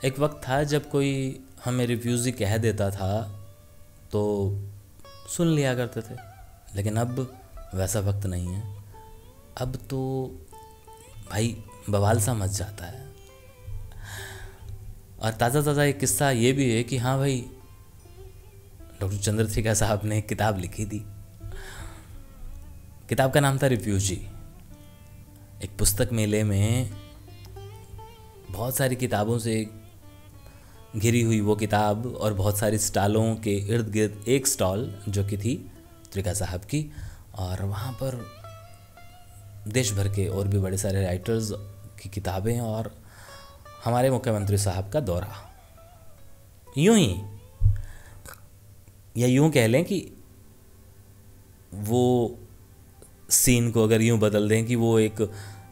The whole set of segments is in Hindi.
एक वक्त था जब कोई हमें रिव्यूज़ ही कह देता था तो सुन लिया करते थे, लेकिन अब वैसा वक्त नहीं है। अब तो भाई बवाल सा मच जाता है। और ताज़ा ताज़ा एक किस्सा ये भी है कि हाँ भाई, डॉक्टर चंद्रशेखर साहब ने एक किताब लिखी थी। किताब का नाम था रिफ्यूजी। एक पुस्तक मेले में बहुत सारी किताबों से घिरी हुई वो किताब और बहुत सारी स्टॉलों के इर्द गिर्द एक स्टॉल जो कि थी त्रिका साहब की, और वहाँ पर देश भर के और भी बड़े सारे राइटर्स की किताबें और हमारे मुख्यमंत्री साहब का दौरा। यूं ही या यूं कह लें कि वो सीन को अगर यूं बदल दें कि वो एक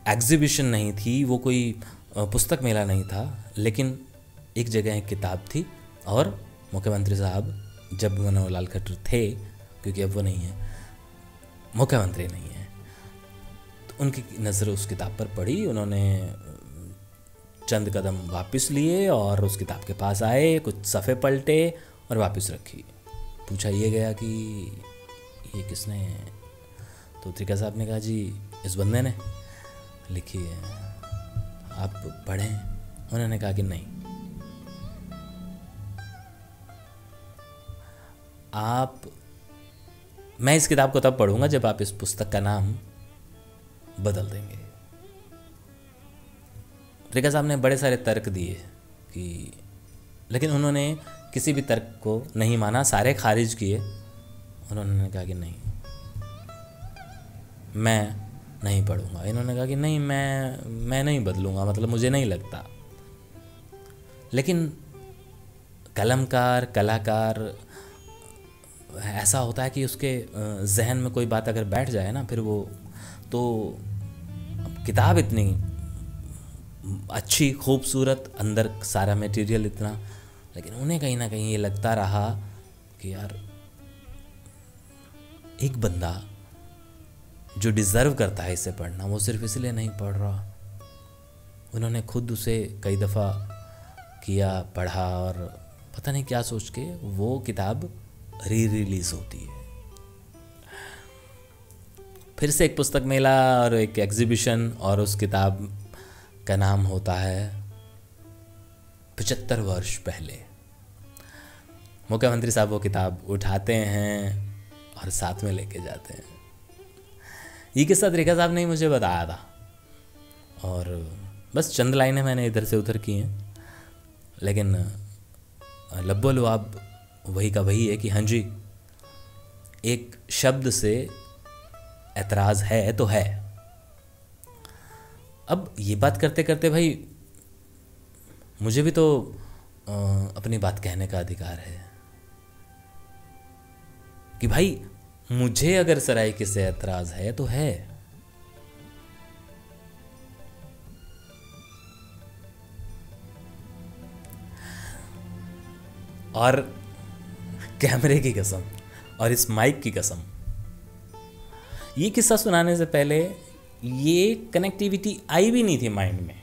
एग्जीबिशन नहीं थी, वो कोई पुस्तक मेला नहीं था, लेकिन एक जगह एक किताब थी और मुख्यमंत्री साहब जब मनोहर खट्टर थे, क्योंकि अब वो नहीं है, मुख्यमंत्री नहीं है, तो उनकी नज़र उस किताब पर पड़ी। उन्होंने चंद कदम वापस लिए और उस किताब के पास आए, कुछ सफ़े पलटे और वापस रखी। पूछा ये गया कि ये किसने है? तो त्रिका साहब ने कहा जी इस बंदे ने लिखी है, आप पढ़ें। उन्होंने कहा कि नहीं, मैं इस किताब को तब पढ़ूंगा जब आप इस पुस्तक का नाम बदल देंगे। त्रिका साहब ने बड़े सारे तर्क दिए कि, लेकिन उन्होंने किसी भी तर्क को नहीं माना, सारे खारिज किए। उन्होंने कहा कि नहीं, मैं नहीं पढ़ूंगा। इन्होंने कहा कि नहीं, मैं नहीं बदलूंगा, मतलब मुझे नहीं लगता। लेकिन कलाकार ऐसा होता है कि उसके जहन में कोई बात अगर बैठ जाए ना, फिर वो तो किताब इतनी अच्छी खूबसूरत, अंदर सारा मटेरियल इतना, लेकिन उन्हें कहीं ना कहीं ये लगता रहा कि यार एक बंदा जो डिज़र्व करता है इसे पढ़ना, वो सिर्फ इसलिए नहीं पढ़ रहा। उन्होंने खुद उसे कई दफ़ा किया, पढ़ा, और पता नहीं क्या सोच के वो किताब रिलीज़ होती है। फिर से एक पुस्तक मेला और एक एग्जीबिशन, और उस किताब का नाम होता है 75 वर्ष पहले। मुख्यमंत्री साहब वो किताब उठाते हैं और साथ में लेके जाते हैं। ये किस्सा त्रिका साहब ने ही मुझे बताया था, और बस चंद लाइनें मैंने इधर से उधर की हैं, लेकिन लब्बो लुआब वही का वही है कि हाँ जी, एक शब्द से एतराज़ है तो है। अब ये बात करते करते भाई मुझे भी तो अपनी बात कहने का अधिकार है कि भाई मुझे अगर सराइकी से एतराज़ है तो है। और कैमरे की कसम और इस माइक की कसम, ये किस्सा सुनाने से पहले ये कनेक्टिविटी आई भी नहीं थी माइंड में,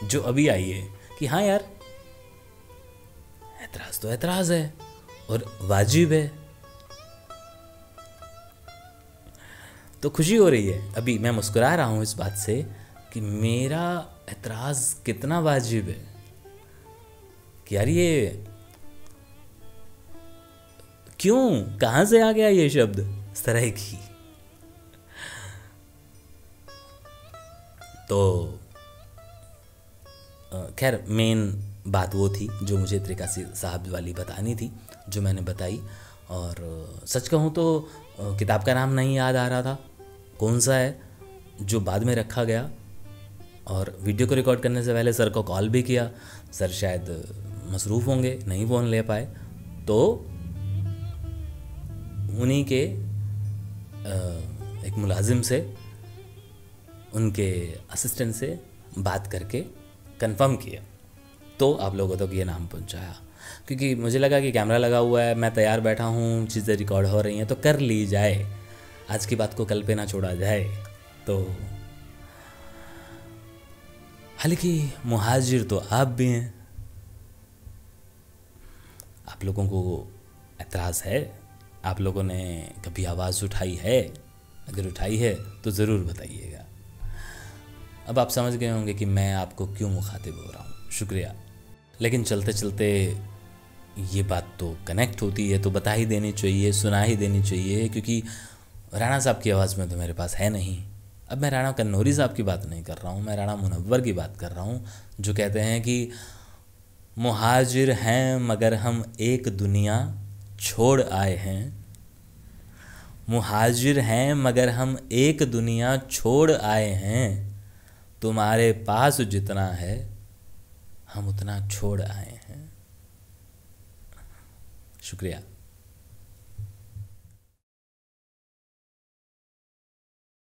जो अभी आई है कि हाँ यार, एतराज़ तो एतराज़ है और वाजिब है। तो खुशी हो रही है, अभी मैं मुस्कुरा रहा हूँ इस बात से कि मेरा एतराज़ कितना वाजिब है कि यार ये क्यों, कहाँ से आ गया ये शब्द सराइकी। तो खैर मेन बात वो थी जो मुझे त्रिका साहब वाली बतानी थी, जो मैंने बताई। और सच कहूँ तो किताब का नाम नहीं याद आ रहा था कौन सा है, जो बाद में रखा गया। और वीडियो को रिकॉर्ड करने से पहले सर को कॉल भी किया, सर शायद मसरूफ़ होंगे, नहीं फ़ोन ले पाए, तो उन्हीं के एक मुलाजिम से, उनके असिस्टेंट से बात करके कंफर्म किया, तो आप लोगों तक ये नाम पहुंचाया। क्योंकि मुझे लगा कि कैमरा लगा हुआ है, मैं तैयार बैठा हूँ, चीज़ें रिकॉर्ड हो रही हैं, तो कर ली जाए, आज की बात को कल पे ना छोड़ा जाए। तो हालांकि मुहाजिर तो आप भी हैं, आप लोगों को एतराज़ है? आप लोगों ने कभी आवाज़ उठाई है? अगर उठाई है तो ज़रूर बताइएगा। अब आप समझ गए होंगे कि मैं आपको क्यों मुखातिब हो रहा हूँ, शुक्रिया। लेकिन चलते चलते ये बात तो कनेक्ट होती है तो बता ही देनी चाहिए, सुना ही देनी चाहिए, क्योंकि राणा साहब की आवाज़ में तो मेरे पास है नहीं। अब मैं राणा कन्नौरी साहब की बात नहीं कर रहा हूँ, मैं राणा मुनव्वर की बात कर रहा हूँ, जो कहते हैं कि मुहाजिर हैं मगर हम एक दुनिया छोड़ आए हैं। मुहाजिर हैं मगर हम एक दुनिया छोड़ आए हैं। तुम्हारे पास जितना है हम उतना छोड़ आए हैं। शुक्रिया।